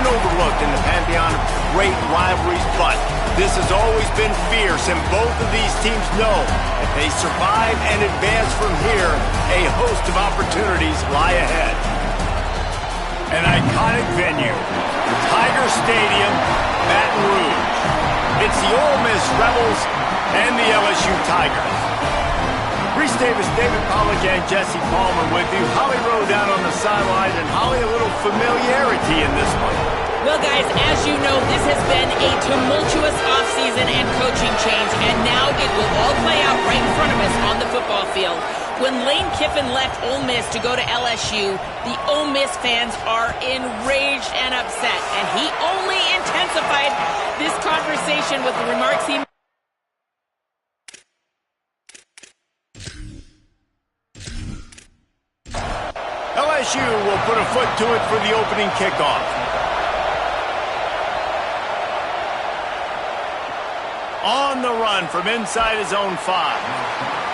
often overlooked in the pantheon of great rivalries, but this has always been fierce, and both of these teams know if they survive and advance from here, a host of opportunities lie ahead. An iconic venue, Tiger Stadium, Baton Rouge. It's the Ole Miss Rebels and the LSU Tigers. Reese Davis, David Pollack, and Jesse Palmer with you. Holly Rowe down on the sideline, and Holly, a little familiarity in this one. Well, guys, as you know, this has been a tumultuous offseason and coaching change, and now it will all play out right in front of us on the football field. When Lane Kiffin left Ole Miss to go to LSU, the Ole Miss fans are enraged and upset, and he only intensified this conversation with the remarks he made. LSU will put a foot to it for the opening kickoff. On the run from inside his own 5.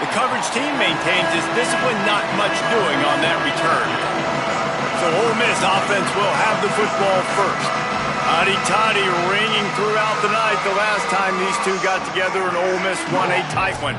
The coverage team maintains its discipline, not much doing on that return. So Ole Miss offense will have the football first. Hotty-toddy ringing throughout the night the last time these two got together and Ole Miss won a tight one.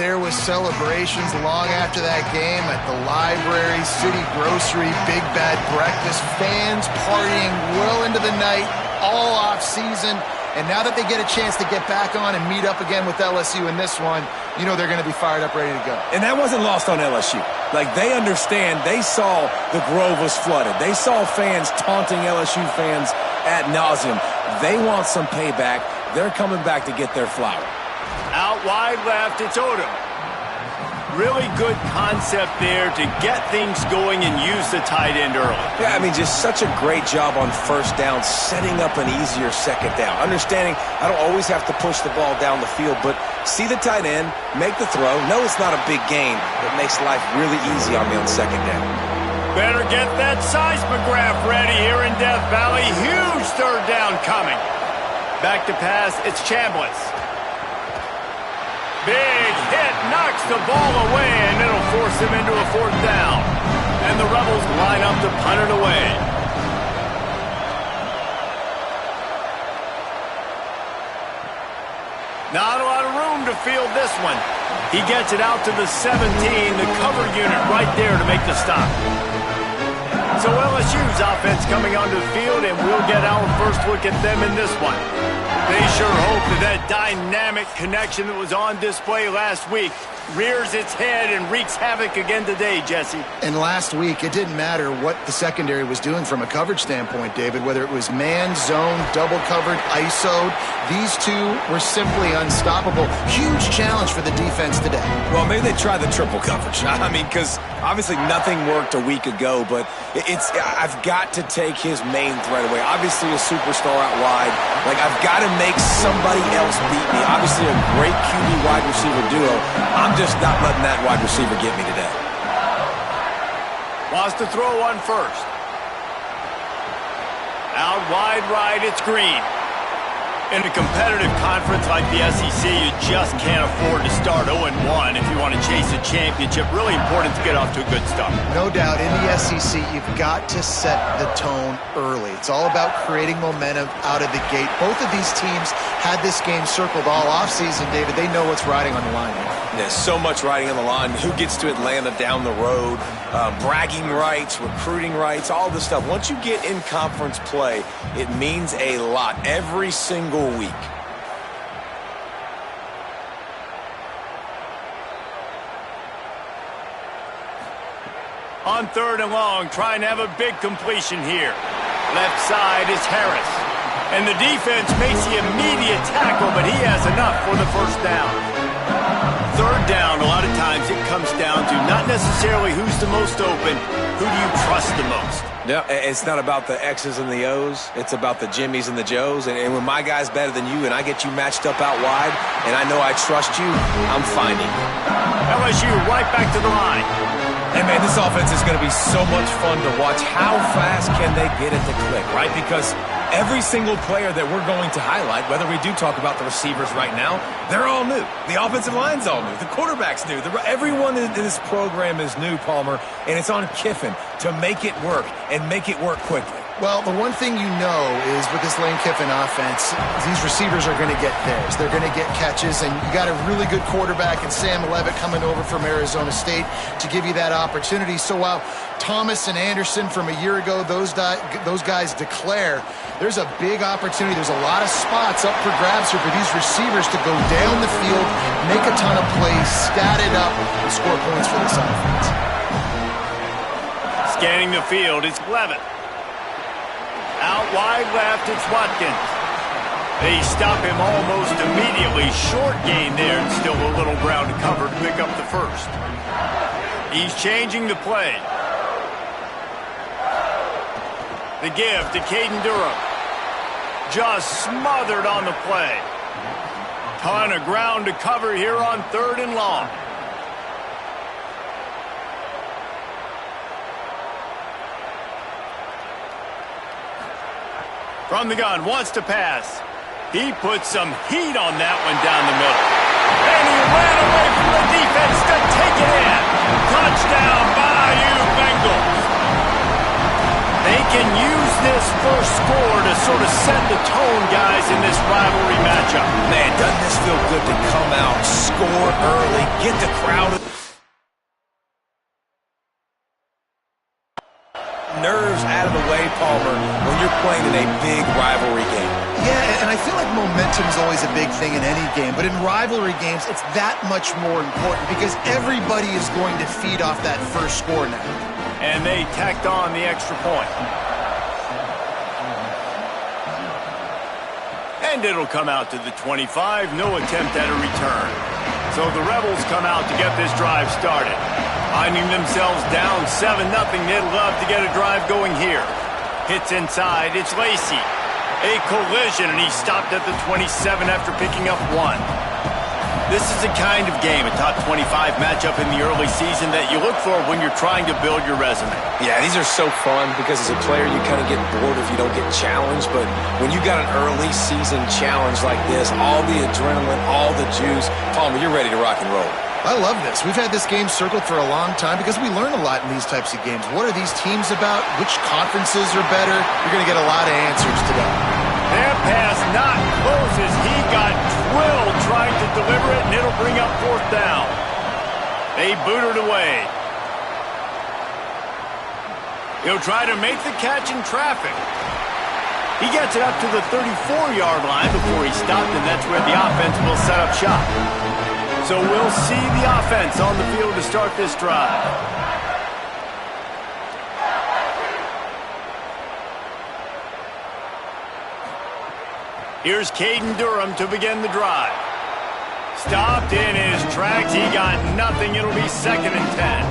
There was celebrations long after that game at the library, city grocery, big bad breakfast, fans partying well into the night, all off season. And now that they get a chance to get back on and meet up again with LSU in this one, you know they're going to be fired up, ready to go. And that wasn't lost on LSU. Like, they understand. They saw the Grove was flooded. They saw fans taunting LSU fans ad nauseum. They want some payback. They're coming back to get their flower. Out wide left, it's Odom. Really good concept there to get things going and use the tight end early. Yeah, I mean, just such a great job on first down, setting up an easier second down. Understanding I don't always have to push the ball down the field, but see the tight end, make the throw. No, it's not a big gain, but makes life really easy on me on second down. Better get that seismograph ready here in Death Valley. Huge third down coming. Back to pass, it's Chambliss. Big hit, knocks the ball away, and it'll force him into a fourth down. And the Rebels line up to punt it away. Not a lot of room to field this one. He gets it out to the 17, the cover unit right there to make the stop. So LSU's offense coming onto the field, and we'll get our first look at them in this one. They sure hope that dynamic connection that was on display last week rears its head and wreaks havoc again today, Jesse. And last week, it didn't matter what the secondary was doing from a coverage standpoint, David, whether it was man, zone, double covered, ISO'd. These two were simply unstoppable. Huge challenge for the defense today. Well, maybe they try the triple coverage. I mean, because obviously nothing worked a week ago, but I've got to take his main threat away. Obviously a superstar out wide. Like, I've got to make somebody else beat me. Obviously a great QB wide receiver duo. I'm just not letting that wide receiver get me today. Wants to throw one first. Out wide right, it's Green. In a competitive conference like the SEC, you just can't afford to start 0-1 if you want to chase a championship. Really important to get off to a good start. No doubt, in the SEC, you've got to set the tone early. It's all about creating momentum out of the gate. Both of these teams had this game circled all offseason, David. They know what's riding on the line here. There's so much riding on the line. Who gets to Atlanta down the road? Bragging rights, recruiting rights, all this stuff. Once you get in conference play, it means a lot every single week. On third and long, trying to have a big completion here. Left side is Harris. And the defense makes the immediate tackle, but he has enough for the first down. Third down, a lot of times it comes down to not necessarily who's the most open, who do you trust the most? Yeah, it's not about the X's and the O's. It's about the Jimmys and the Joes. And when my guy's better than you and I get you matched up out wide and I know I trust you, I'm finding you. LSU right back to the line. Hey, man, this offense is going to be so much fun to watch. How fast can they get it to click, right? Because every single player that we're going to highlight, whether we do talk about the receivers right now, they're all new. The offensive line's all new. The quarterback's new. Everyone in this program is new, Palmer, and it's on Kiffin to make it work and make it work quickly. Well, the one thing you know is with this Lane Kiffin offense, these receivers are going to get theirs. They're going to get catches, and you got a really good quarterback in Sam Levitt coming over from Arizona State to give you that opportunity. So while Thomas and Anderson from a year ago, those guys declare, there's a big opportunity. There's a lot of spots up for grabs here for these receivers to go down the field, make a ton of plays, stat it up, and score points for this offense. Scanning the field, it's Levitt. Out wide left, it's Watkins. They stop him almost immediately. Short gain there, and still a little ground to cover to pick up the first. He's changing the play. The give to Caden Durham. Just smothered on the play. Ton of ground to cover here on 3rd and long. From the gun, wants to pass. He puts some heat on that one down the middle. And he ran away from the defense to take it in. Touchdown, Bayou Bengals. They can use this first score to sort of set the tone, guys, in this rivalry matchup. Man, doesn't this feel good to come out, score early, get the crowd nerves out of the way, Palmer, when you're playing in a big rivalry game. Yeah, and I feel like momentum is always a big thing in any game, but in rivalry games, it's that much more important because everybody is going to feed off that first score now. And they tacked on the extra point. And it'll come out to the 25. No attempt at a return. So the Rebels come out to get this drive started. Finding themselves down 7-0, they'd love to get a drive going here. Hits inside, it's Lacey. A collision, and he stopped at the 27 after picking up 1. This is the kind of game, a top 25 matchup in the early season, that you look for when you're trying to build your resume. Yeah, these are so fun because as a player you kind of get bored if you don't get challenged, but when you got an early season challenge like this, all the adrenaline, all the juice, Palmer, you're ready to rock and roll. I love this. We've had this game circled for a long time because we learn a lot in these types of games. What are these teams about? Which conferences are better? You're going to get a lot of answers today. Their pass not close as he got drilled trying to deliver it, and it'll bring up 4th down. They boot it away. He'll try to make the catch in traffic. He gets it up to the 34-yard line before he stopped, and that's where the offense will set up shop. So we'll see the offense on the field to start this drive. Here's Caden Durham to begin the drive. Stopped in his tracks. He got nothing. It'll be 2nd and 10.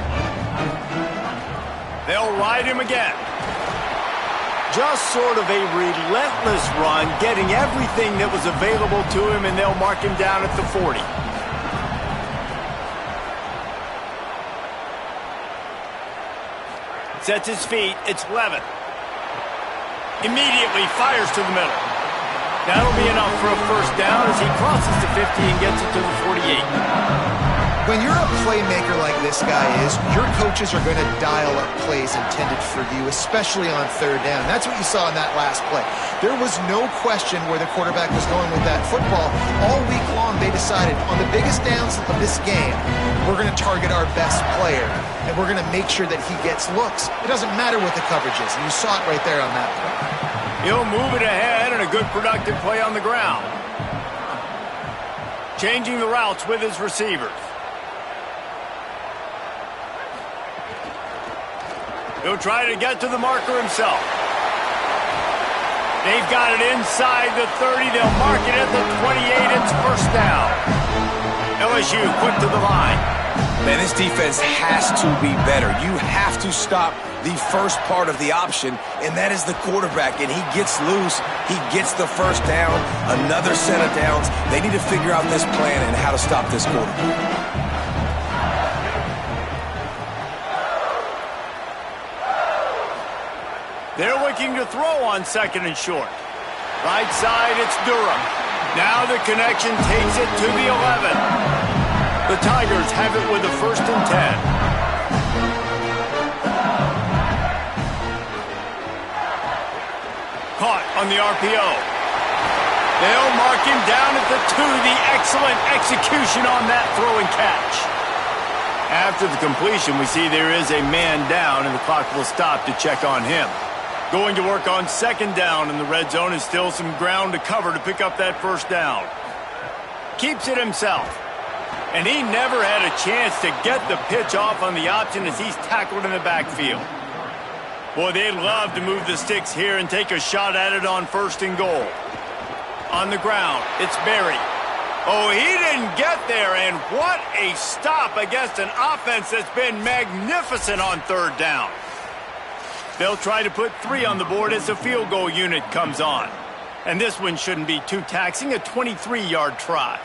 They'll ride him again. Just sort of a relentless run, getting everything that was available to him, and they'll mark him down at the 40. Sets his feet. It's Levitt. Immediately fires to the middle. That'll be enough for a first down as he crosses the 50 and gets it to the 48. When you're a playmaker like this guy is, your coaches are going to dial up plays intended for you, especially on 3rd down. That's what you saw in that last play. There was no question where the quarterback was going with that football. All week long, they decided on the biggest downs of this game, we're going to target our best player, and we're going to make sure that he gets looks. It doesn't matter what the coverage is, and you saw it right there on that play. He'll move it ahead, and a good productive play on the ground. Changing the routes with his receivers. He'll try to get to the marker himself. They've got it inside the 30. They'll mark it at the 28. It's first down. LSU quick to the line. Man, this defense has to be better. You have to stop the first part of the option, and that is the quarterback. And he gets loose. He gets the first down. Another set of downs. They need to figure out this plan and how to stop this quarterback. They're looking to throw on 2nd and short. Right side, it's Durham. Now the connection takes it to the 11. The Tigers have it with a 1st and 10. Caught on the RPO. They'll mark him down at the 2. The excellent execution on that throw and catch. After the completion, we see there is a man down, and the clock will stop to check on him. Going to work on 2nd down in the red zone, and still some ground to cover to pick up that 1st down. Keeps it himself. And he never had a chance to get the pitch off on the option as he's tackled in the backfield. Boy, they'd love to move the sticks here and take a shot at it on 1st and goal. On the ground, it's Berry. Oh, he didn't get there, and what a stop against an offense that's been magnificent on 3rd down. They'll try to put 3 on the board as the field goal unit comes on. And this one shouldn't be too taxing, a 23-yard try.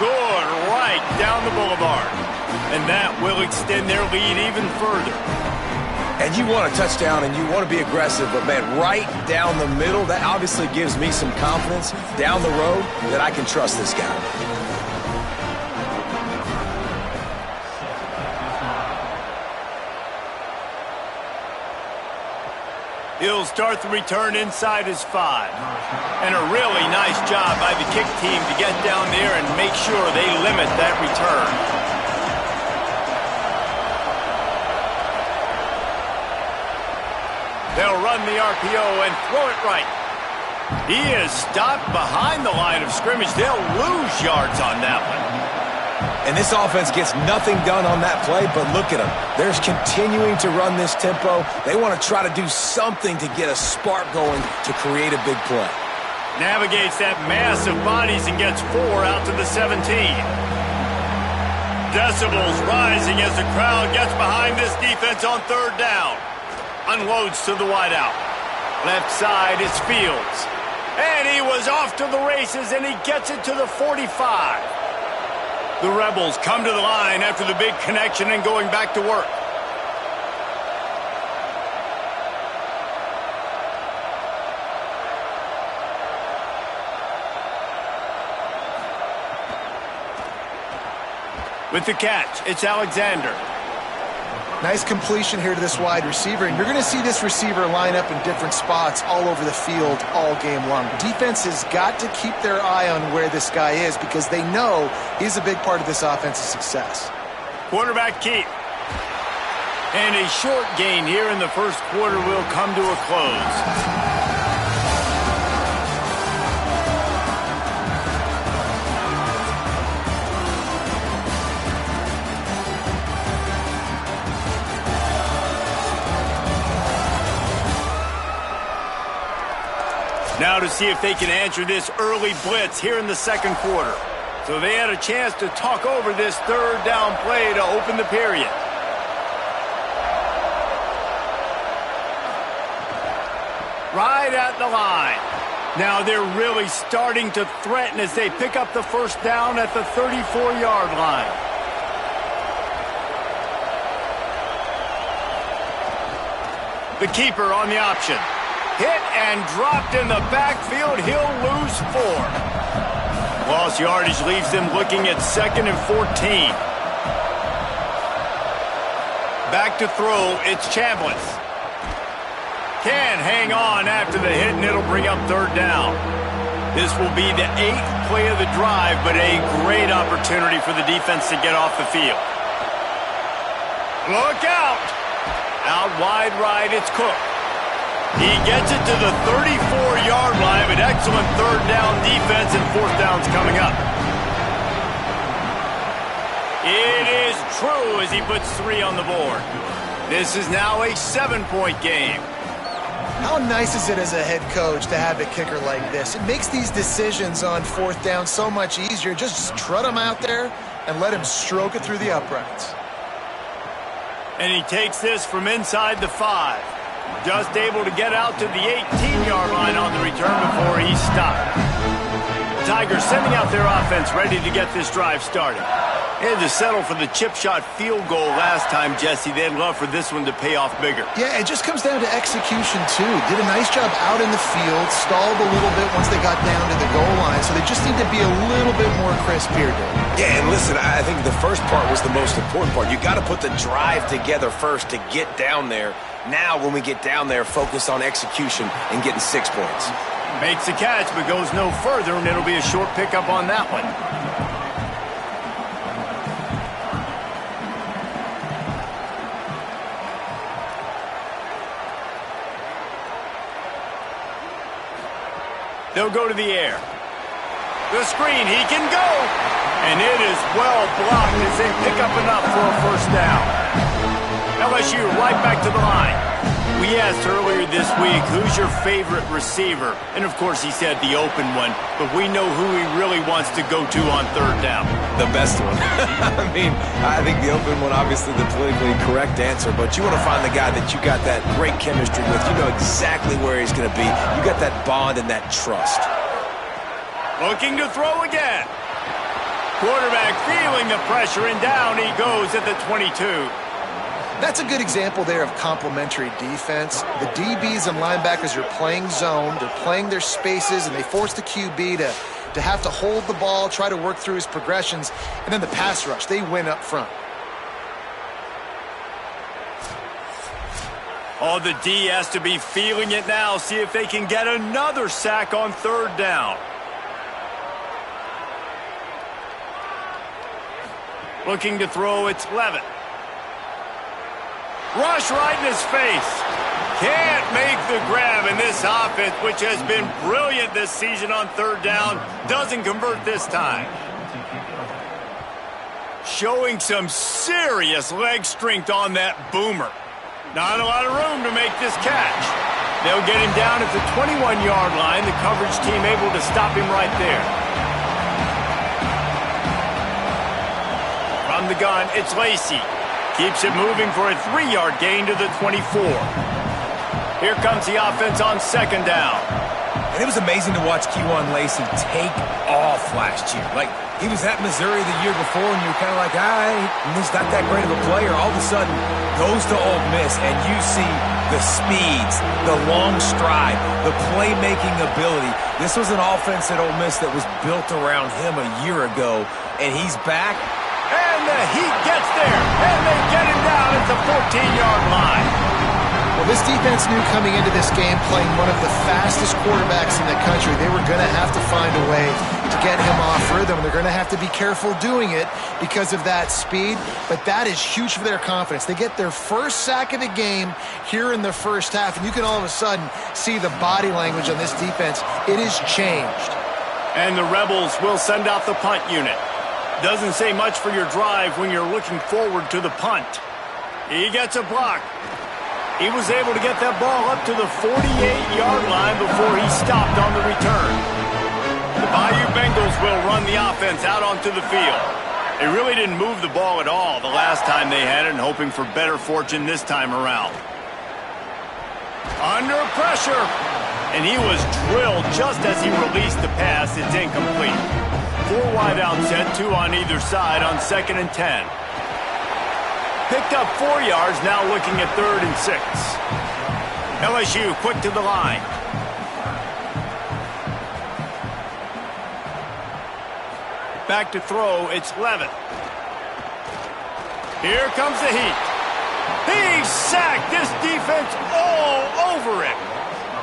Good right down the boulevard. And that will extend their lead even further. And you want a touchdown and you want to be aggressive, but man, right down the middle, that obviously gives me some confidence down the road that I can trust this guy. He'll start the return inside his 5. And a really nice job by the kick team to get down there and make sure they limit that return. They'll run the RPO and throw it right. He is stopped behind the line of scrimmage. They'll lose yards on that one. And this offense gets nothing done on that play, but look at them. They're continuing to run this tempo. They want to try to do something to get a spark going to create a big play. Navigates that mass of bodies and gets 4 out to the 17. Decibels rising as the crowd gets behind this defense on 3rd down. Unloads to the wideout. Left side is Fields. And he was off to the races, and he gets it to the 45. The Rebels come to the line after the big connection and going back to work. With the catch, it's Alexander. Nice completion here to this wide receiver, and you're going to see this receiver line up in different spots all over the field all game long. Defense has got to keep their eye on where this guy is because they know he's a big part of this offense's success. Quarterback keep. And a short gain here in the 1st quarter will come to a close. Now to see if they can answer this early blitz here in the 2nd quarter. So they had a chance to talk over this 3rd down play to open the period. Right at the line. Now they're really starting to threaten as they pick up the 1st down at the 34-yard line. The keeper on the option. Hit and dropped in the backfield. He'll lose 4. Lost yardage leaves them looking at 2nd and 14. Back to throw, it's Chambliss. Can hang on after the hit, and it'll bring up 3rd down. This will be the 8th play of the drive, but a great opportunity for the defense to get off the field. Look out! Out wide right, it's Cook. He gets it to the 34-yard line, but excellent 3rd down defense, and 4th down's coming up. It is true as he puts 3 on the board. This is now a 7-point game. How nice is it as a head coach to have a kicker like this? It makes these decisions on 4th down so much easier. Just trot him out there and let him stroke it through the uprights. And he takes this from inside the 5. Just able to get out to the 18-yard line on the return before he's stopped. The Tigers sending out their offense ready to get this drive started. Had to settle for the chip shot field goal last time, Jesse. They'd love for this one to pay off bigger. Yeah, it just comes down to execution, too. Did a nice job out in the field, stalled a little bit once they got down to the goal line, so they just need to be a little bit more crisp here, Dave. Yeah, and listen, I think the first part was the most important part. You got to put the drive together first to get down there. Now, when we get down there, focus on execution and getting 6 points. Makes the catch, but goes no further, and it'll be a short pickup on that one. They'll go to the air. The screen, he can go. And it is well blocked as they pick up enough for a first down. LSU right back to the line. We asked earlier this week, who's your favorite receiver? And, of course, he said the open one. But we know who he really wants to go to on third down. The best one. I mean, I think the open one, obviously the politically correct answer. But you want to find the guy that you got that great chemistry with. You know exactly where he's going to be. You got that bond and that trust. Looking to throw again. Quarterback feeling the pressure, and down he goes at the 22. That's a good example there of complementary defense. The DBs and linebackers are playing zone, they're playing their spaces, and they force the QB to have to hold the ball, try to work through his progressions, and then the pass rush, they win up front. Oh, the D has to be feeling it now. See if they can get another sack on third down. Looking to throw, it's Levitt. Rush right in his face. Can't make the grab, and this offense, which has been brilliant this season on third down, doesn't convert this time. Showing some serious leg strength on that boomer. Not a lot of room to make this catch. They'll get him down at the 21-yard line. The coverage team able to stop him right there. From the gun, it's Lacey. Keeps it moving for a 3-yard gain to the 24. Here comes the offense on second down. And it was amazing to watch Kejuan Lacey take off last year. Like, he was at Missouri the year before, and you're kind of like, he's not that great of a player. All of a sudden, goes to Ole Miss, and you see the speeds, the long stride, the playmaking ability. This was an offense at Ole Miss that was built around him a year ago, and he's back. And the Heat gets there, and they get him down at the 14-yard line. Well, this defense knew coming into this game, playing one of the fastest quarterbacks in the country, they were going to have to find a way to get him off rhythm. They're going to have to be careful doing it because of that speed, but that is huge for their confidence. They get their first sack of the game here in the first half, and you can all of a sudden see the body language on this defense. It has changed. And the Rebels will send out the punt unit. Doesn't say much for your drive when you're looking forward to the punt. He gets a block. He was able to get that ball up to the 48-yard line before he stopped on the return. The Bayou Bengals will run the offense out onto the field. They really didn't move the ball at all the last time they had it, and hoping for better fortune this time around. Under pressure. And he was drilled just as he released the pass. It's incomplete. 4 wide out set, 2 on either side on 2nd and 10. Picked up 4 yards, now looking at 3rd and 6. LSU quick to the line. Back to throw, it's Levitt. Here comes the Heat. He sacked this defense all over it.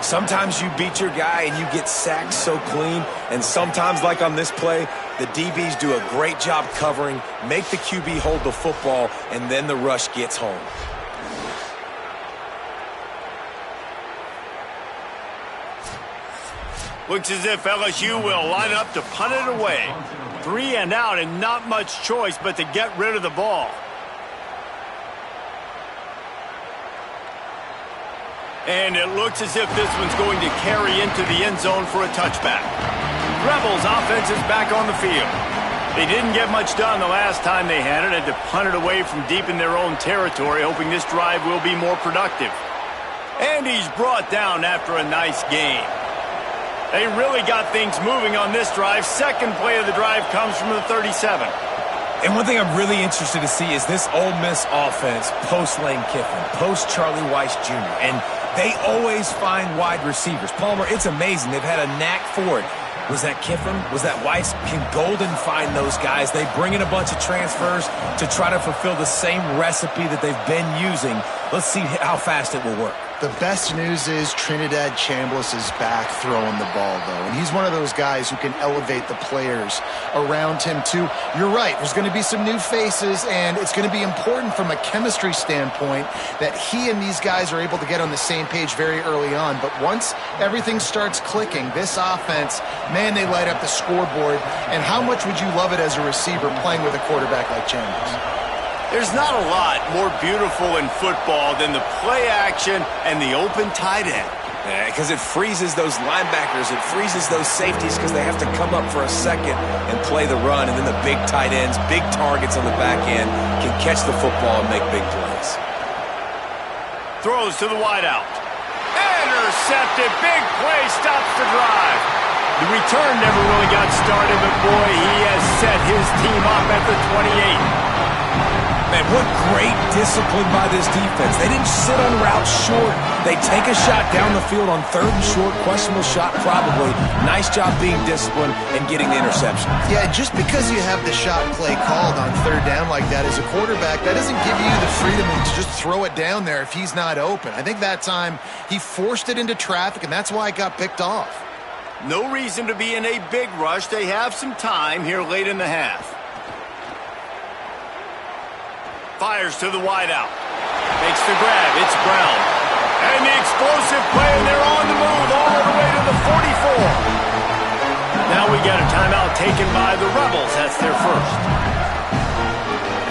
Sometimes you beat your guy and you get sacked so clean, and sometimes, like on this play, the DBs do a great job covering, make the QB hold the football, and then the rush gets home. Looks as if LSU will line up to punt it away. 3 and out, and not much choice but to get rid of the ball. And it looks as if this one's going to carry into the end zone for a touchback. Rebels offense is back on the field. They didn't get much done the last time they had it, to punt it away from deep in their own territory, hoping this drive will be more productive. And he's brought down after a nice gain. They really got things moving on this drive. Second play of the drive comes from the 37. And one thing I'm really interested to see is this Ole Miss offense post-Lane Kiffin, post-Charlie Weiss Jr., and they always find wide receivers. Palmer, it's amazing. They've had a knack for it. Was that Kiffin? Was that Weiss? Can Golden find those guys? They bring in a bunch of transfers to try to fulfill the same recipe that they've been using. Let's see how fast it will work. The best news is Trinidad Chambliss is back throwing the ball, though. And he's one of those guys who can elevate the players around him, too. You're right. There's going to be some new faces, and it's going to be important from a chemistry standpoint that he and these guys are able to get on the same page very early on. But once everything starts clicking, this offense, man, they light up the scoreboard. And how much would you love it as a receiver playing with a quarterback like Chambliss? There's not a lot more beautiful in football than the play action and the open tight end. Because it freezes those linebackers. It freezes those safeties because they have to come up for a second and play the run. And then the big tight ends, big targets on the back end can catch the football and make big plays. Throws to the wideout. Intercepted. Big play. Stops the drive. The return never really got started, but boy, he has set his team up at the 28. Man, what great discipline by this defense. They didn't sit on routes short. They take a shot down the field on third and short. Questionable shot, probably. Nice job being disciplined and getting the interception. Yeah, just because you have the shot play called on third down like that as a quarterback, that doesn't give you the freedom to just throw it down there if he's not open. I think that time he forced it into traffic, and that's why it got picked off. No reason to be in a big rush. They have some time here late in the half. Fires to the wideout. Makes the grab. It's Brown. And the explosive play, and they're on the move all the way to the 44. Now we got a timeout taken by the Rebels. That's their first.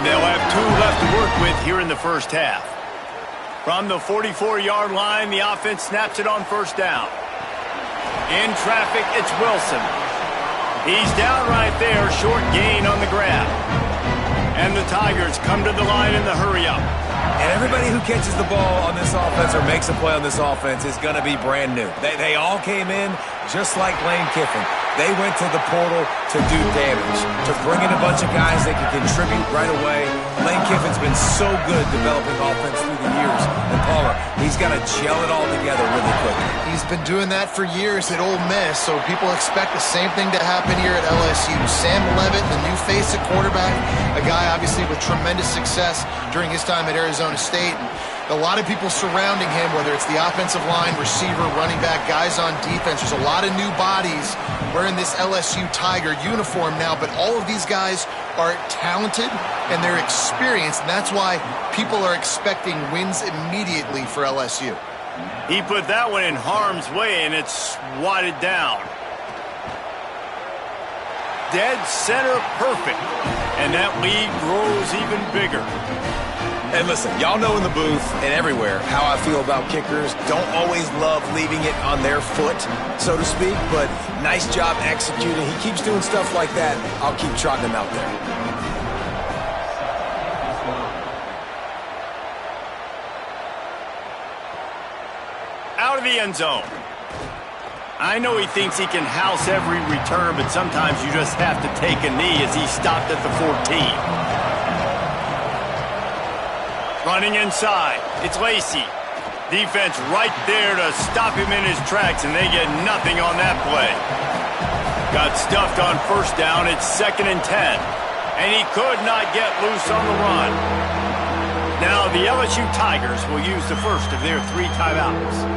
And they'll have 2 left to work with here in the first half. From the 44-yard line, the offense snaps it on first down. In traffic, it's Wilson. He's down right there, short gain on the grab. And the Tigers come to the line in the hurry-up. And everybody who catches the ball on this offense or makes a play on this offense is going to be brand new. They all came in just like Lane Kiffin. They went to the portal to do damage, to bring in a bunch of guys that can contribute right away. Lane Kiffin's been so good developing offense through the years. And Palmer, he's got to gel it all together really quickly. He's been doing that for years at Ole Miss, so people expect the same thing to happen here at LSU. Sam Levitt, the new face at quarterback, a guy obviously with tremendous success during his time at Arizona State. And a lot of people surrounding him, whether it's the offensive line, receiver, running back, guys on defense. There's a lot of new bodies wearing this LSU Tiger uniform now, but all of these guys are talented and they're experienced, and that's why people are expecting wins immediately for LSU. He put that one in harm's way, and it's swatted down. Dead center perfect, and that lead grows even bigger. And listen, y'all know in the booth and everywhere how I feel about kickers. Don't always love leaving it on their foot, so to speak, but nice job executing. He keeps doing stuff like that. I'll keep trotting him out there. Out of the end zone. I know he thinks he can house every return, but sometimes you just have to take a knee as he stopped at the 14. Running inside, it's Lacey. Defense right there to stop him in his tracks, and they get nothing on that play. Got stuffed on first down, it's 2nd and 10. And he could not get loose on the run. Now the LSU Tigers will use the first of their 3 timeouts.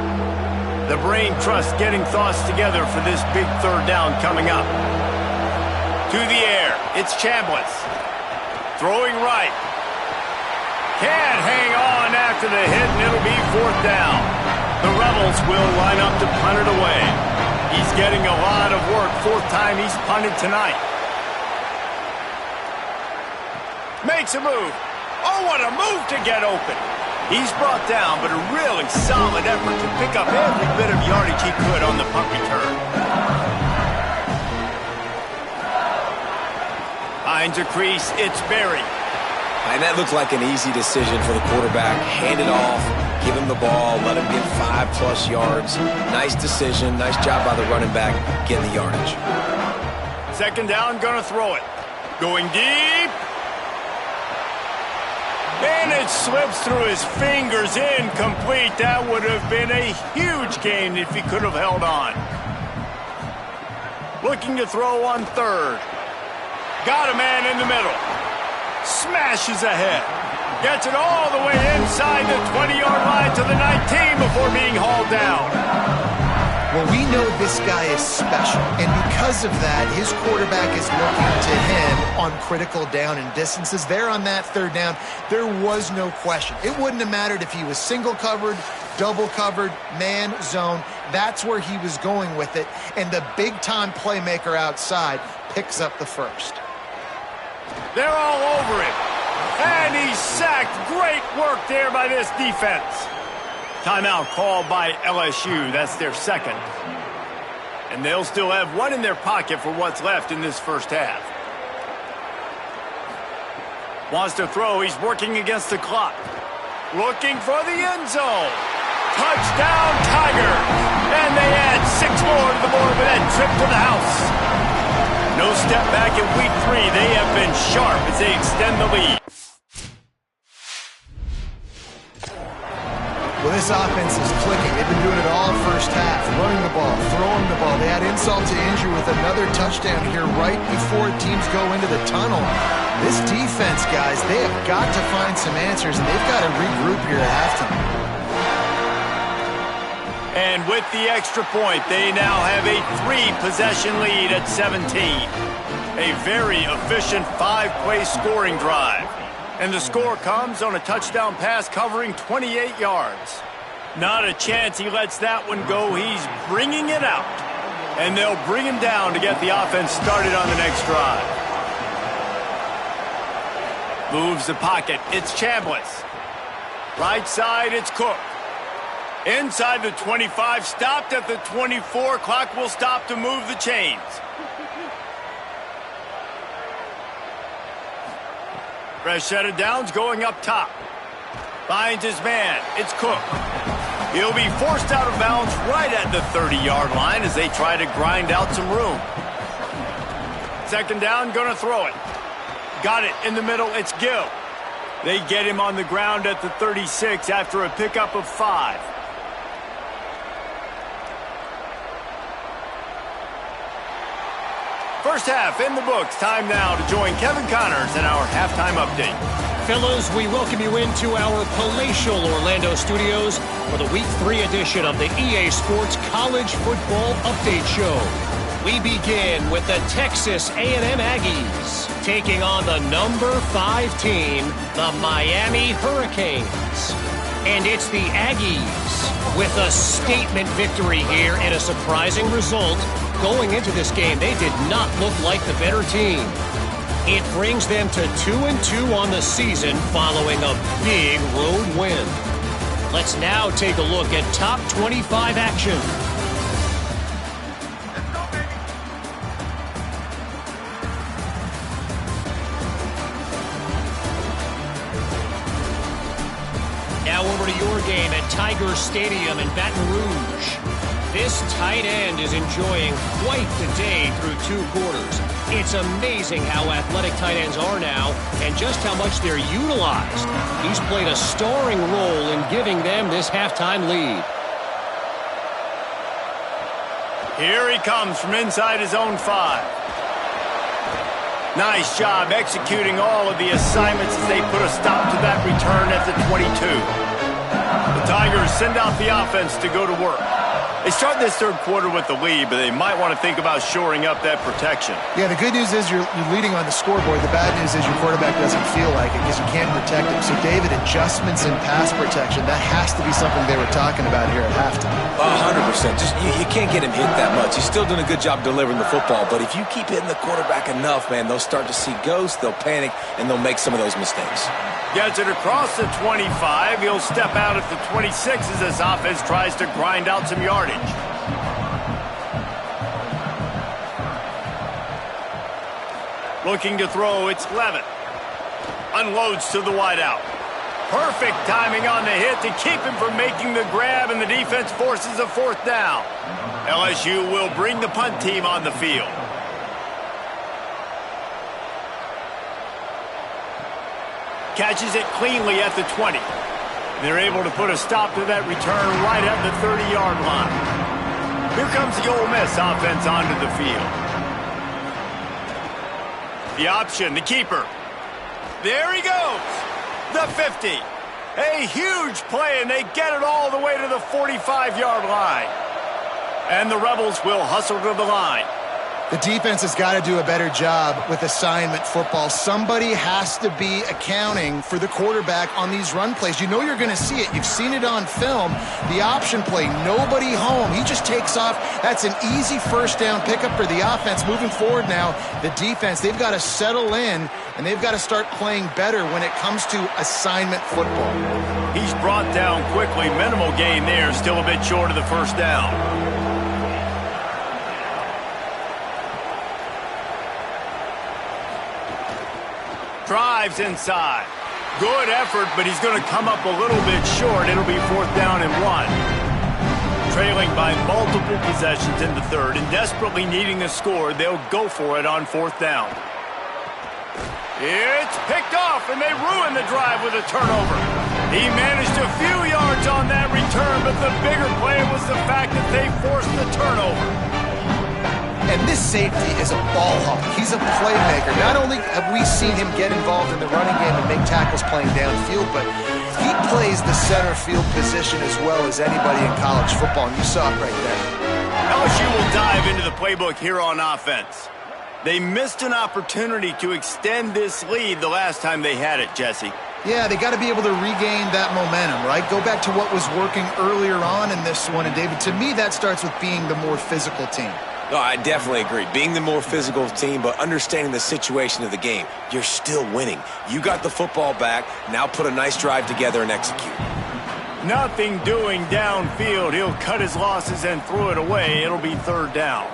The brain trust getting thoughts together for this big third down coming up. To the air, it's Chambliss. Throwing right. Can't hang on after the hit, and it'll be 4th down. The Rebels will line up to punt it away. He's getting a lot of work. 4th time he's punted tonight. Makes a move. Oh, what a move to get open. He's brought down, but a really solid effort to pick up every bit of yardage he could on the punt return. Finds a crease. It's Berry. And that looked like an easy decision for the quarterback. Hand it off, give him the ball, let him get 5+ yards. Nice decision, nice job by the running back getting the yardage. 2nd down, gonna throw it. Going deep, And it slips through his fingers, incomplete. That would have been a huge gain if he could have held on. Looking to throw on third. Got a man in the middle. Smashes ahead. Gets it all the way inside the 20-yard line to the 19 before being hauled down. Well, we know this guy is special, and because of that, his quarterback is looking to him on critical down and distances. There on that third down, there was no question. It wouldn't have mattered if he was single covered, double covered, man, zone. That's where he was going with it, and the big-time playmaker outside picks up the first. They're all over him, and he's sacked. Great work there by this defense. Timeout called by LSU. That's their second. And they'll still have one in their pocket for what's left in this first half. Wants to throw. He's working against the clock. Looking for the end zone. Touchdown, Tigers. And they add 6 more to the board with that trip to the house. No step back in week 3. They have been sharp as they extend the lead. Well, this offense is clicking. They've been doing it all first half, running the ball, throwing the ball. They had insult to injury with another touchdown here right before teams go into the tunnel. This defense, guys, they have got to find some answers, and they've got to regroup here at halftime. And with the extra point, they now have a 3-possession lead at 17. A very efficient 5-play scoring drive. And the score comes on a touchdown pass covering 28 yards. Not a chance he lets that one go. He's bringing it out. And they'll bring him down to get the offense started on the next drive. Moves the pocket. It's Chambliss. Right side, it's Cook. Inside the 25, stopped at the 24. Clock will stop to move the chains. Fresh set of downs going up top. Finds his man. It's Cook. He'll be forced out of bounds right at the 30-yard line as they try to grind out some room. Second down, gonna throw it. Got it in the middle. It's Gill. They get him on the ground at the 36 after a pickup of 5. First half in the books. Time now to join Kevin Connors in our halftime update. Fellas, we welcome you into our palatial Orlando studios for the Week 3 edition of the EA Sports College Football Update Show. We begin with the Texas A&M Aggies taking on the number 5 team, the Miami Hurricanes. And it's the Aggies with a statement victory here and a surprising result. Going into this game, they did not look like the better team. It brings them to 2-2 on the season following a big road win. Let's now take a look at top 25 action. Now over to your game at Tiger Stadium in Baton Rouge. This tight end is enjoying quite the day through 2 quarters. It's amazing how athletic tight ends are now and just how much they're utilized. He's played a starring role in giving them this halftime lead. Here he comes from inside his own 5. Nice job executing all of the assignments as they put a stop to that return at the 22. The Tigers send out the offense to go to work. They start this third quarter with the lead, but they might want to think about shoring up that protection. Yeah, the good news is you're leading on the scoreboard. The bad news is your quarterback doesn't feel like it because you can't protect him. So, David, adjustments in pass protection, that has to be something they were talking about here at halftime. 100%. Just you can't get him hit that much. He's still doing a good job delivering the football, but if you keep hitting the quarterback enough, man, they'll start to see ghosts, they'll panic, and they'll make some of those mistakes. Gets it across the 25. He'll step out at the 26 as this offense tries to grind out some yardage. Looking to throw, it's Levitt. Unloads to the wideout. Perfect timing on the hit to keep him from making the grab, and the defense forces a 4th down. LSU will bring the punt team on the field. Catches it cleanly at the 20. They're able to put a stop to that return right at the 30-yard line. Here comes the Ole Miss offense onto the field. The option, the keeper. There he goes. The 50. A huge play, and they get it all the way to the 45-yard line. And the Rebels will hustle to the line. The defense has got to do a better job with assignment football. Somebody has to be accounting for the quarterback on these run plays. You know you're going to see it. You've seen it on film. The option play, nobody home. He just takes off. That's an easy first down pickup for the offense. Moving forward now, the defense, they've got to settle in, and they've got to start playing better when it comes to assignment football. He's brought down quickly. Minimal gain there. Still a bit short of the first down. Drives inside. Good effort, but he's going to come up a little bit short. It'll be 4th down and 1. Trailing by multiple possessions in the third and desperately needing a score, they'll go for it on 4th down. It's picked off, and they ruin the drive with a turnover. He managed a few yards on that return, but the bigger play was the fact that they forced the turnover. And this safety is a ball hawk. He's a playmaker. Not only have we seen him get involved in the running game and make tackles playing downfield, but he plays the center field position as well as anybody in college football, and you saw it right there. LSU will dive into the playbook here on offense. They missed an opportunity to extend this lead the last time they had it, Jesse. Yeah, they got to be able to regain that momentum, right? Go back to what was working earlier on in this one. And, David, to me, that starts with being the more physical team. No, I definitely agree. Being the more physical team, but understanding the situation of the game. You're still winning. You got the football back. Now put a nice drive together and execute. Nothing doing downfield. He'll cut his losses and throw it away. It'll be 3rd down.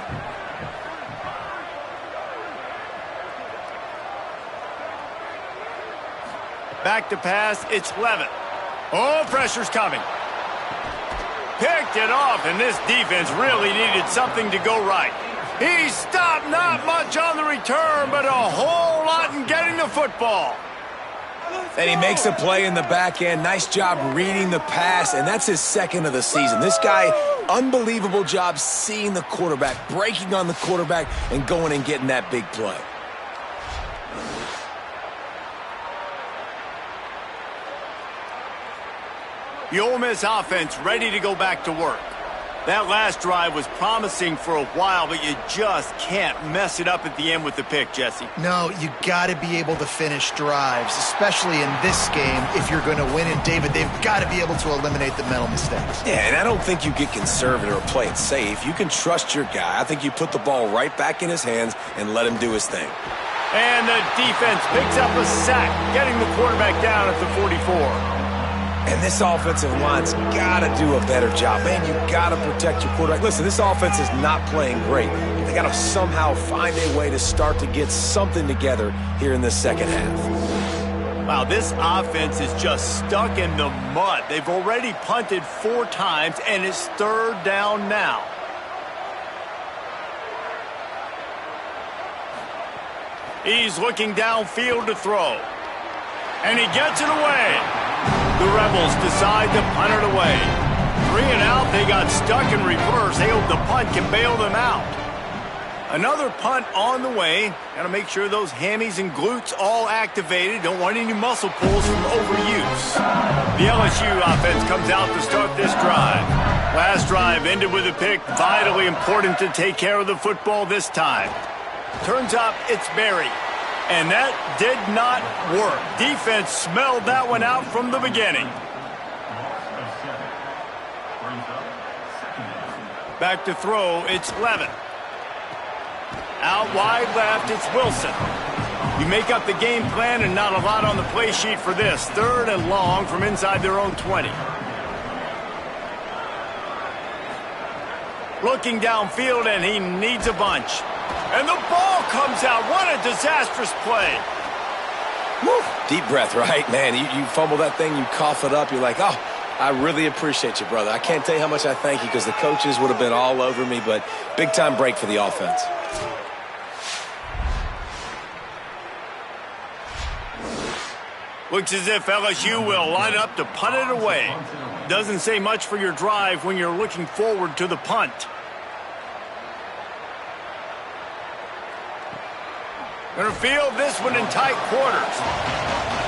Back to pass. It's Levitt. Oh, pressure's coming. Picked it off, and this defense really needed something to go right. He stopped, not much on the return, but a whole lot in getting the football. And he makes a play in the back end. Nice job reading the pass, and that's his 2nd of the season. This guy, unbelievable job seeing the quarterback, breaking on the quarterback, and going and getting that big play. The Ole Miss offense ready to go back to work. That last drive was promising for a while, but you just can't mess it up at the end with the pick, Jesse. No, you got to be able to finish drives, especially in this game if you're going to win. And, David, they've got to be able to eliminate the mental mistakes. Yeah, and I don't think you get conservative or play it safe. You can trust your guy. I think you put the ball right back in his hands and let him do his thing. And the defense picks up a sack, getting the quarterback down at the 44. And this offensive line's got to do a better job. Man, you got to protect your quarterback. Listen, this offense is not playing great. They got to somehow find a way to start to get something together here in the second half. Wow, this offense is just stuck in the mud. They've already punted 4 times, and it's 3rd down now. He's looking downfield to throw. And he gets it away. The Rebels decide to punt it away. 3 and out, they got stuck in reverse. They hope the punt can bail them out. Another punt on the way. Got to make sure those hammies and glutes all activated. Don't want any muscle pulls from overuse. The LSU offense comes out to start this drive. Last drive ended with a pick. Vitally important to take care of the football this time. Turns up, it's Berry. And that did not work. Defense smelled that one out from the beginning. Back to throw, it's Levitt. Out wide left, it's Wilson. You make up the game plan and not a lot on the play sheet for this. 3rd and long from inside their own 20. Looking downfield, and he needs a bunch. And the ball comes out. What a disastrous play. Woo. Deep breath, right? Man, you fumble that thing, you cough it up, you're like, oh, I really appreciate you, brother. I can't tell you how much I thank you because the coaches would have been all over me, but big-time break for the offense. Looks as if LSU will line up to punt it away. Doesn't say much for your drive when you're looking forward to the punt. Gonna field this one in tight quarters.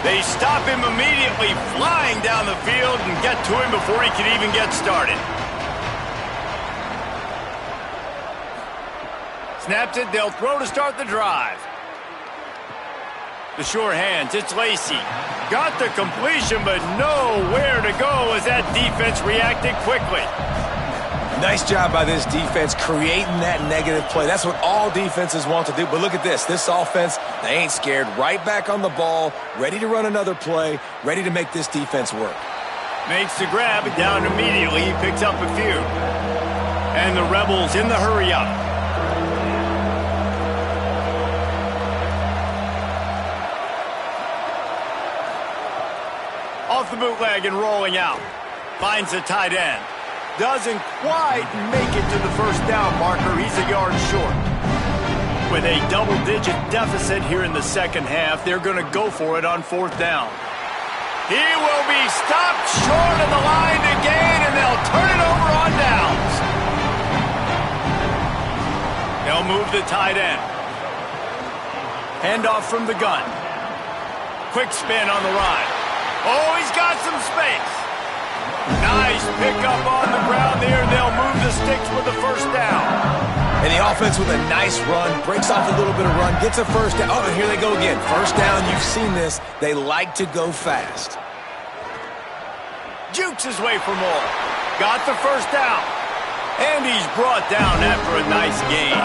They stop him immediately, flying down the field and get to him before he can even get started. Snaps it, they'll throw to start the drive. The sure hands, it's Lacey. Got the completion, but nowhere to go as that defense reacted quickly. Nice job by this defense creating that negative play. That's what all defenses want to do. But look at this. This offense, they ain't scared. Right back on the ball, ready to run another play, ready to make this defense work. Makes the grab, down immediately. He picks up a few. And the Rebels in the hurry-up. Off the bootleg and rolling out. Finds the tight end. Doesn't quite make it to the first down marker. He's a yard short. With a double-digit deficit here in the second half, they're going to go for it on fourth down. He will be stopped short of the line to gain, and they'll turn it over on downs. They'll move the tight end. Handoff from the gun. Quick spin on the line. Oh, he's got some space. Nice pickup on the ground there. They'll move the sticks with the first down. And the offense with a nice run, breaks off a little bit of run, gets a first down. Oh, and here they go again. First down, you've seen this. They like to go fast. Jukes his way for more. Got the first down. And he's brought down after a nice gain.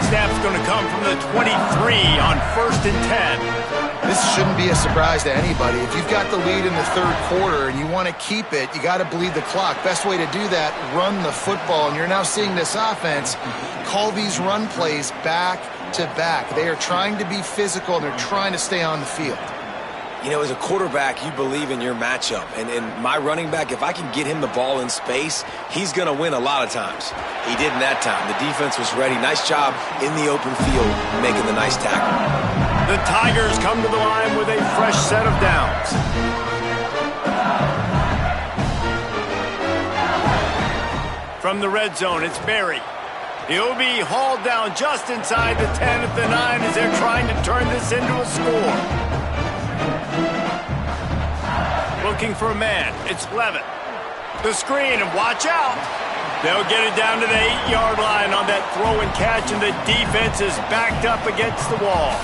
Snap's going to come from the 23 on 1st and 10. This shouldn't be a surprise to anybody. If you've got the lead in the third quarter and you want to keep it, you got to bleed the clock. Best way to do that, run the football. And you're now seeing this offense call these run plays back to back. They are trying to be physical, and they're trying to stay on the field. You know, as a quarterback, you believe in your matchup. And my running back, if I can get him the ball in space, he's going to win a lot of times. He did in that time. The defense was ready. Nice job in the open field making the nice tackle. The Tigers come to the line with a fresh set of downs. From the red zone, it's Berry. He'll be hauled down just inside the 10 at the 9 as they're trying to turn this into a score. Looking for a man. It's Levitt. The screen, and watch out. They'll get it down to the 8-yard line on that throw and catch, and the defense is backed up against the wall.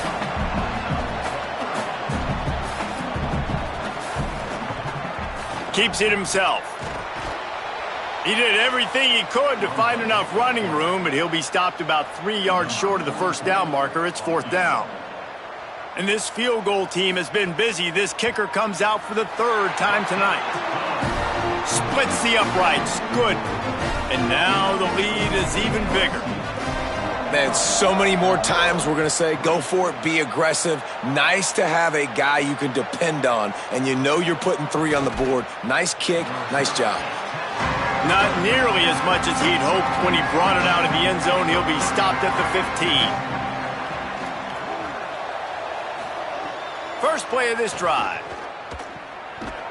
Keeps it himself. He did everything he could to find enough running room, but he'll be stopped about 3 yards short of the first down marker. It's fourth down. And this field goal team has been busy. This kicker comes out for the third time tonight. Splits the uprights. Good. And now the lead is even bigger. Man, so many more times we're going to say, go for it, be aggressive. Nice to have a guy you can depend on, and you know you're putting 3 on the board. Nice kick, nice job. Not nearly as much as he'd hoped when he brought it out of the end zone. He'll be stopped at the 15. First play of this drive.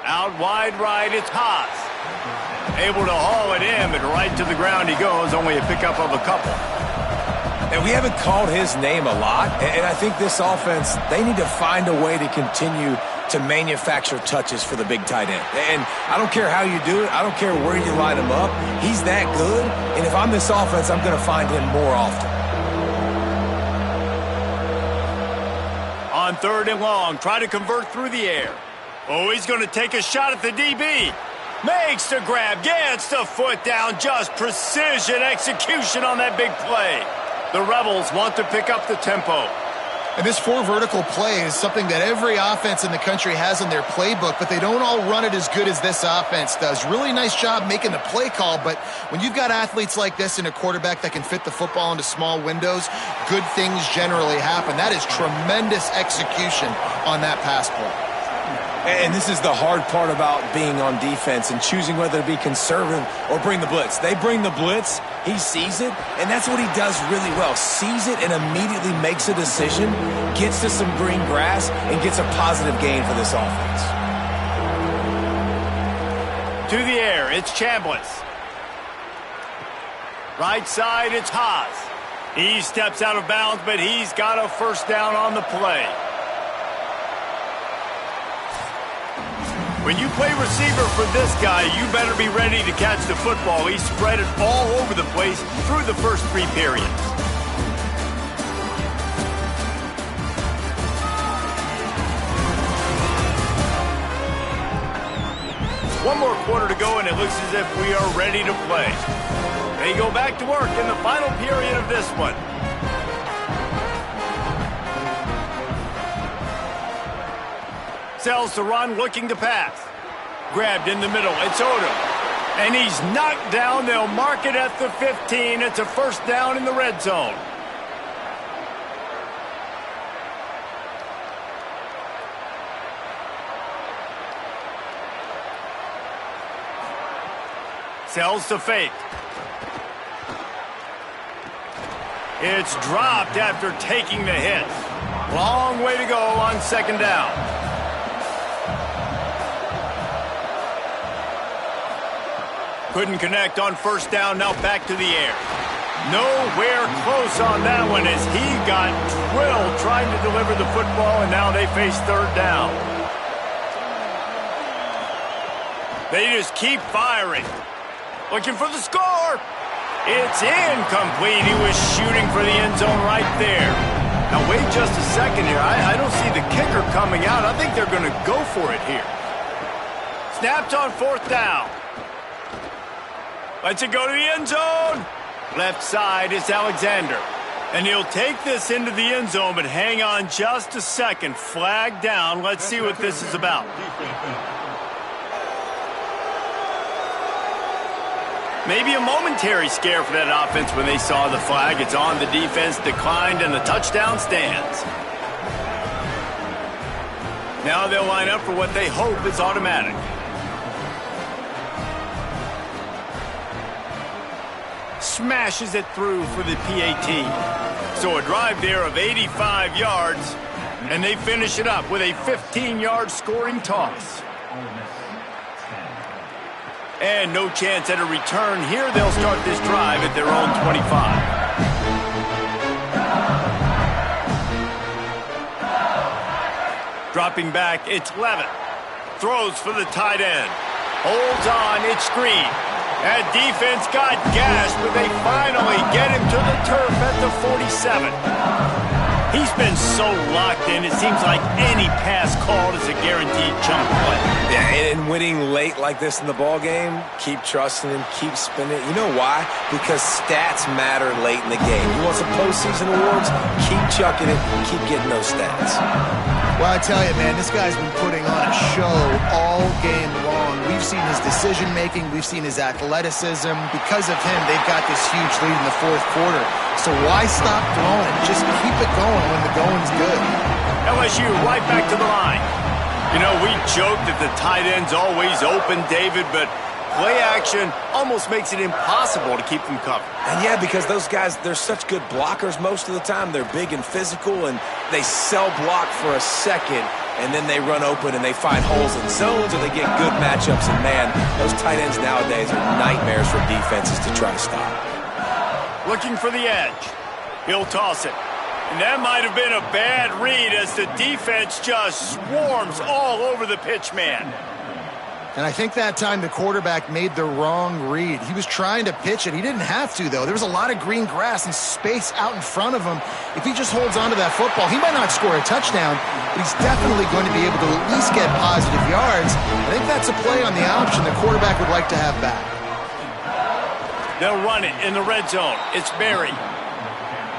Out wide right, it's Haas. Able to haul it in, but right to the ground he goes, only a pickup of a couple. And we haven't called his name a lot, and I think this offense, they need to find a way to continue to manufacture touches for the big tight end. And I don't care how you do it. I don't care where you line him up. He's that good, and if I'm this offense, I'm going to find him more often. On 3rd and long, try to convert through the air. Oh, he's going to take a shot at the DB. Makes the grab, gets the foot down, just precision execution on that big play. The Rebels want to pick up the tempo. And this 4 vertical play is something that every offense in the country has in their playbook, but they don't all run it as good as this offense does. Really nice job making the play call, but when you've got athletes like this and a quarterback that can fit the football into small windows, good things generally happen. That is tremendous execution on that pass play. And this is the hard part about being on defense and choosing whether to be conservative or bring the blitz. They bring the blitz, he sees it, and that's what he does really well. Sees it and immediately makes a decision, gets to some green grass, and gets a positive gain for this offense. To the air, it's Chambliss. Right side, it's Haas. He steps out of bounds, but he's got a first down on the play. When you play receiver for this guy, you better be ready to catch the football. He spread it all over the place through the first 3 periods. One more quarter to go, and it looks as if we are ready to play. They go back to work in the final period of this one. Sells to run, looking to pass. Grabbed in the middle, it's Odom. And he's knocked down. They'll mark it at the 15. It's a first down in the red zone. Sells to fake. It's dropped after taking the hit. Long way to go on second down. Couldn't connect on first down, now back to the air. Nowhere close on that one as he got drilled trying to deliver the football, and now they face third down. They just keep firing. Looking for the score. It's incomplete. He was shooting for the end zone right there. Now wait just a second here. I don't see the kicker coming out. I think they're going to go for it here. Snapped on fourth down. Lets it go to the end zone. Left side is Alexander. And he'll take this into the end zone, but hang on just a second. Flag down. Let's see what this is about. Maybe a momentary scare for that offense when they saw the flag. It's on, the defense declined, and the touchdown stands. Now they'll line up for what they hope is automatic. Smashes it through for the PAT. So a drive there of 85 yards, and they finish it up with a 15-yard scoring toss. And no chance at a return here. They'll start this drive at their own 25. Dropping back, it's Levitt. Throws for the tight end. Holds on, it's Screen. That defense got gashed, but they finally get him to the turf at the 47. He's been so locked in, it seems like any pass called is a guaranteed chunk play. Yeah, and winning late like this in the ball game, keep trusting him, keep spinning. You know why? Because stats matter late in the game. You want some postseason awards? Keep chucking it, keep getting those stats. Well, I tell you, man, this guy's been putting on a show all game long. We've seen his decision-making. We've seen his athleticism. Because of him, they've got this huge lead in the fourth quarter. So why stop throwing? Just keep it going when the going's good. LSU right back to the line. You know, we joke that the tight end's always open, David, but play action almost makes it impossible to keep them covered. And yeah, because those guys, they're such good blockers most of the time. They're big and physical, and they sell block for a second, and then they run open and they find holes in zones, or they get good matchups. And man, those tight ends nowadays are nightmares for defenses to try to stop. Looking for the edge. He'll toss it. And that might have been a bad read as the defense just swarms all over the pitch man. And I think that time the quarterback made the wrong read. He was trying to pitch it. He didn't have to, though. There was a lot of green grass and space out in front of him. If he just holds on to that football, he might not score a touchdown, but he's definitely going to be able to at least get positive yards. I think that's a play on the option the quarterback would like to have back. They'll run it in the red zone. It's Berry.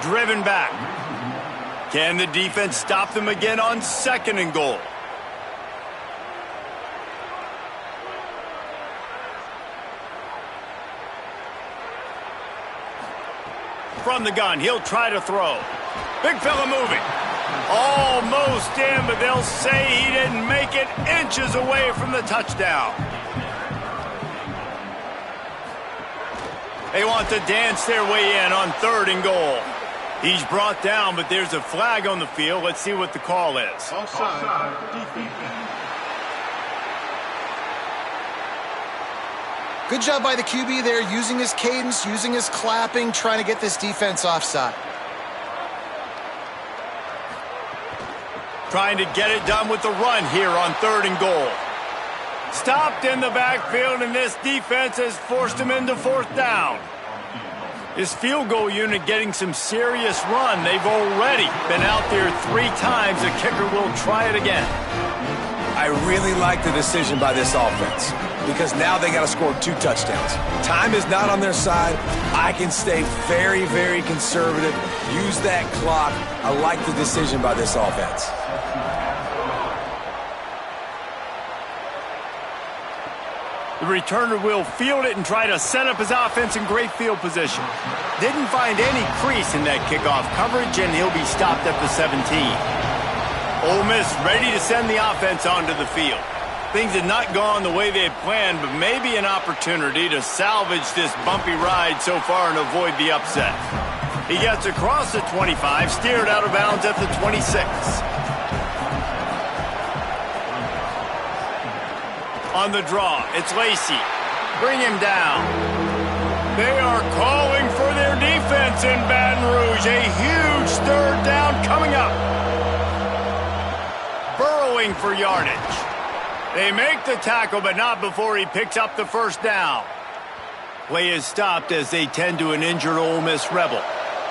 Driven back. Can the defense stop them again on second and goal? From the gun, he'll try to throw. Big fella moving. Almost in, but they'll say he didn't make it, inches away from the touchdown. They want to dance their way in on 3rd and goal. He's brought down, but there's a flag on the field. Let's see what the call is. Offside, defense. Good job by the QB there, using his cadence, using his clapping, trying to get this defense offside. Trying to get it done with the run here on 3rd and goal. Stopped in the backfield, and this defense has forced him into 4th down. His field goal unit getting some serious run. They've already been out there 3 times. The kicker will try it again. I really like the decision by this offense because now they got to score 2 touchdowns. Time is not on their side. I can stay very, very conservative. Use that clock. I like the decision by this offense. The returner will field it and try to set up his offense in great field position. Didn't find any crease in that kickoff coverage, and he'll be stopped at the 17. Ole Miss ready to send the offense onto the field. Things had not gone the way they had planned, but maybe an opportunity to salvage this bumpy ride so far and avoid the upset. He gets across the 25, steered out of bounds at the 26. On the draw, it's Lacey. Bring him down. They are calling for their defense in Baton Rouge. A huge 3rd down coming up. Burrowing for yardage. They make the tackle, but not before he picks up the 1st down. Play is stopped as they tend to an injured Ole Miss Rebel.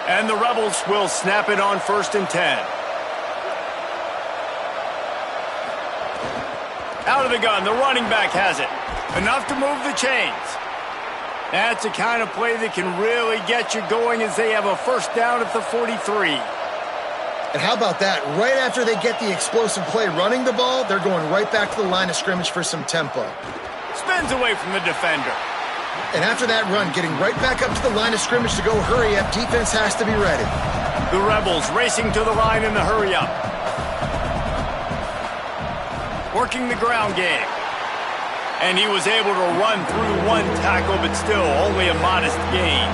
And the Rebels will snap it on 1st and 10. Out of the gun, the running back has it. Enough to move the chains. That's the kind of play that can really get you going as they have a 1st down at the 43. And how about that? Right after they get the explosive play running the ball, they're going right back to the line of scrimmage for some tempo. Spins away from the defender. And after that run, getting right back up to the line of scrimmage to go hurry up, defense has to be ready. The Rebels racing to the line in the hurry up. Working the ground game. And he was able to run through 1 tackle, but still only a modest gain.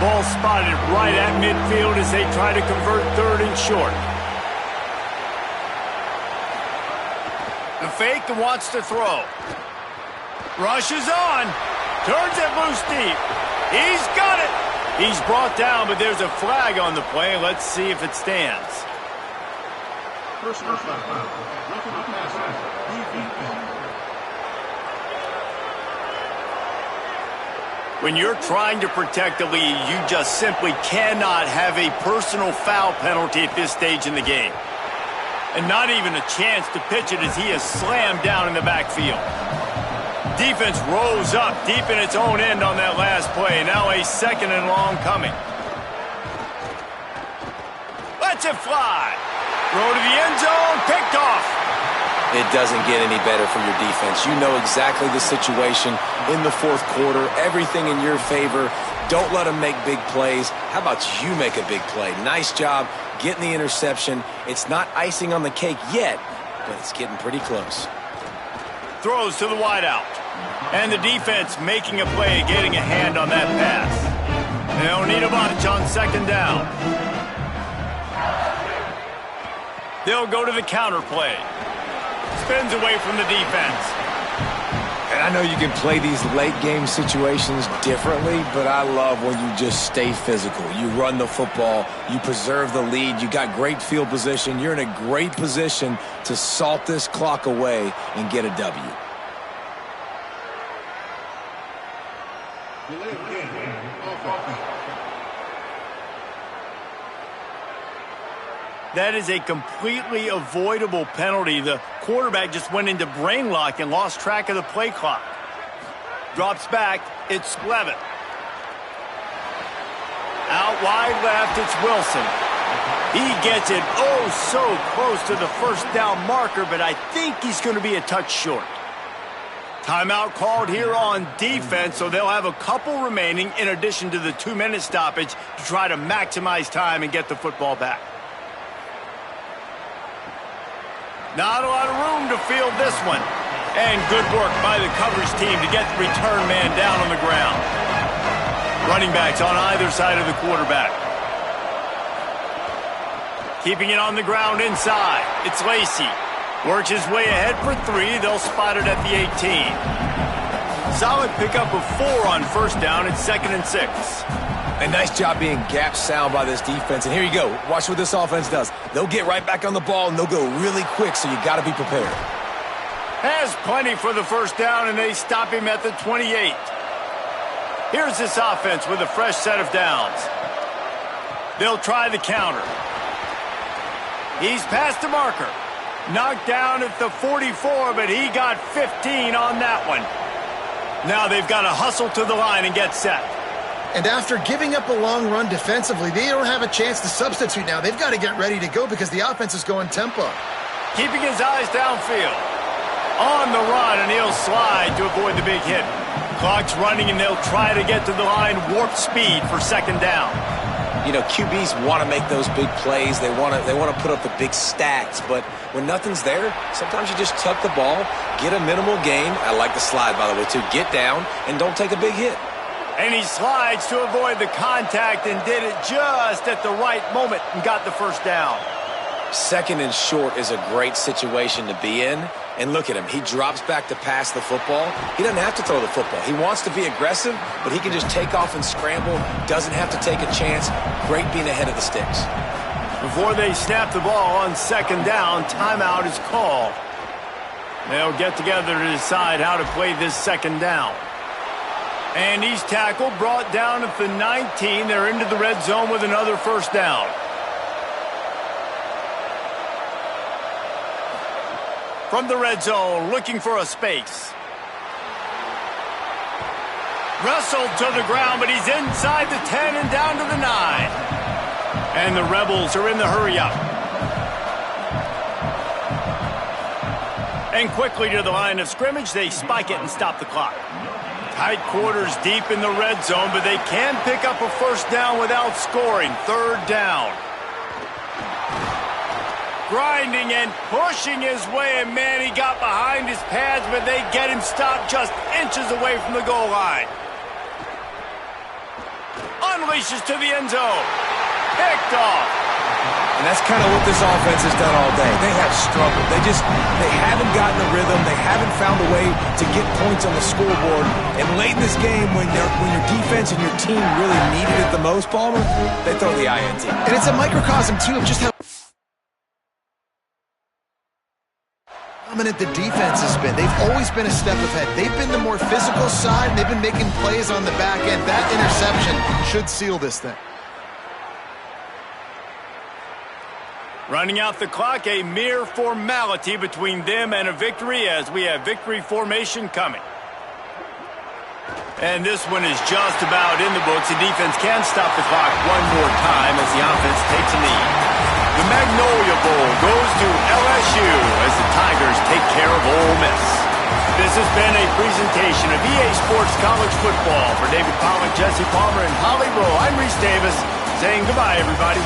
Ball spotted right at midfield as they try to convert 3rd and short. The fake and wants to throw. Rushes on. Turns it loose deep. He's got it. He's brought down, but there's a flag on the play. Let's see if it stands. Personal foul. Roughing the passer. Defense. When you're trying to protect the lead, you just simply cannot have a personal foul penalty at this stage in the game. And not even a chance to pitch it as he is slammed down in the backfield. Defense rose up deep in its own end on that last play. Now a 2nd and long coming. Lets it fly. Throw to the end zone, picked off. It doesn't get any better for your defense. You know exactly the situation in the 4th quarter, everything in your favor. Don't let them make big plays. How about you make a big play? Nice job getting the interception. It's not icing on the cake yet, but it's getting pretty close. Throws to the wideout. And the defense making a play, getting a hand on that pass. They'll need a bunch on 2nd down. They'll go to the counter play. Spins away from the defense. And I know you can play these late game situations differently, but I love when you just stay physical. You run the football, you preserve the lead, you got great field position, you're in a great position to salt this clock away and get a W. That is a completely avoidable penalty. The quarterback just went into brain lock and lost track of the play clock. Drops back, it's Levitt. Out wide left, it's Wilson. He gets it oh so close to the 1st down marker, but I think he's going to be a touch short. Timeout called here on defense, so they'll have a couple remaining in addition to the 2-minute stoppage to try to maximize time and get the football back. Not a lot of room to field this one. And good work by the coverage team to get the return man down on the ground. Running backs on either side of the quarterback. Keeping it on the ground inside. It's Lacey. Works his way ahead for 3. They'll spot it at the 18. Solid pickup of 4 on first down. It's 2nd and 6. A nice job being gap sound by this defense. And here you go. Watch what this offense does. They'll get right back on the ball, and they'll go really quick, so you got to be prepared. Has plenty for the first down, and they stop him at the 28. Here's this offense with a fresh set of downs. They'll try the counter. He's past the marker. Knocked down at the 44, but he got 15 on that one. Now they've got to hustle to the line and get set. And after giving up a long run defensively, they don't have a chance to substitute now. They've got to get ready to go because the offense is going tempo. Keeping his eyes downfield. On the run, and he'll slide to avoid the big hit. Clock's running, and they'll try to get to the line warp speed for 2nd down. You know, QBs want to make those big plays. They want to put up the big stats. But when nothing's there, sometimes you just tuck the ball, get a minimal gain. I like the slide, by the way, too. Get down and don't take a big hit. And he slides to avoid the contact and did it just at the right moment and got the first down. 2nd and short is a great situation to be in. And look at him. He drops back to pass the football. He doesn't have to throw the football. He wants to be aggressive, but he can just take off and scramble. Doesn't have to take a chance. Great being ahead of the sticks. Before they snap the ball on 2nd down, timeout is called. They'll get together to decide how to play this 2nd down. And he's tackled, brought down at the 19. They're into the red zone with another first down. From the red zone, looking for a space. Wrestled to the ground, but he's inside the 10 and down to the 9. And the Rebels are in the hurry-up. And quickly to the line of scrimmage, they spike it and stop the clock. Tight quarters deep in the red zone, but they can pick up a first down without scoring. 3rd down. Grinding and pushing his way, and man, he got behind his pads, but they get him stopped just inches away from the goal line. Unleashes to the end zone. Picked off. And that's kind of what this offense has done all day. They have struggled. They haven't gotten the rhythm. They haven't found a way to get points on the scoreboard. And late in this game, when your defense and your team really needed it the most, Palmer, they throw the INT. And it's a microcosm, too, of just how dominant the defense has been. They've always been a step ahead. They've been the more physical side, and they've been making plays on the back end. That interception should seal this thing. Running out the clock, a mere formality between them and a victory as we have victory formation coming. And this one is just about in the books. The defense can stop the clock one more time as the offense takes a lead. The Magnolia Bowl goes to LSU as the Tigers take care of Ole Miss. This has been a presentation of EA Sports College Football. For David Pollock, Jesse Palmer, and Holly Rowe, I'm Reese Davis saying goodbye, everybody.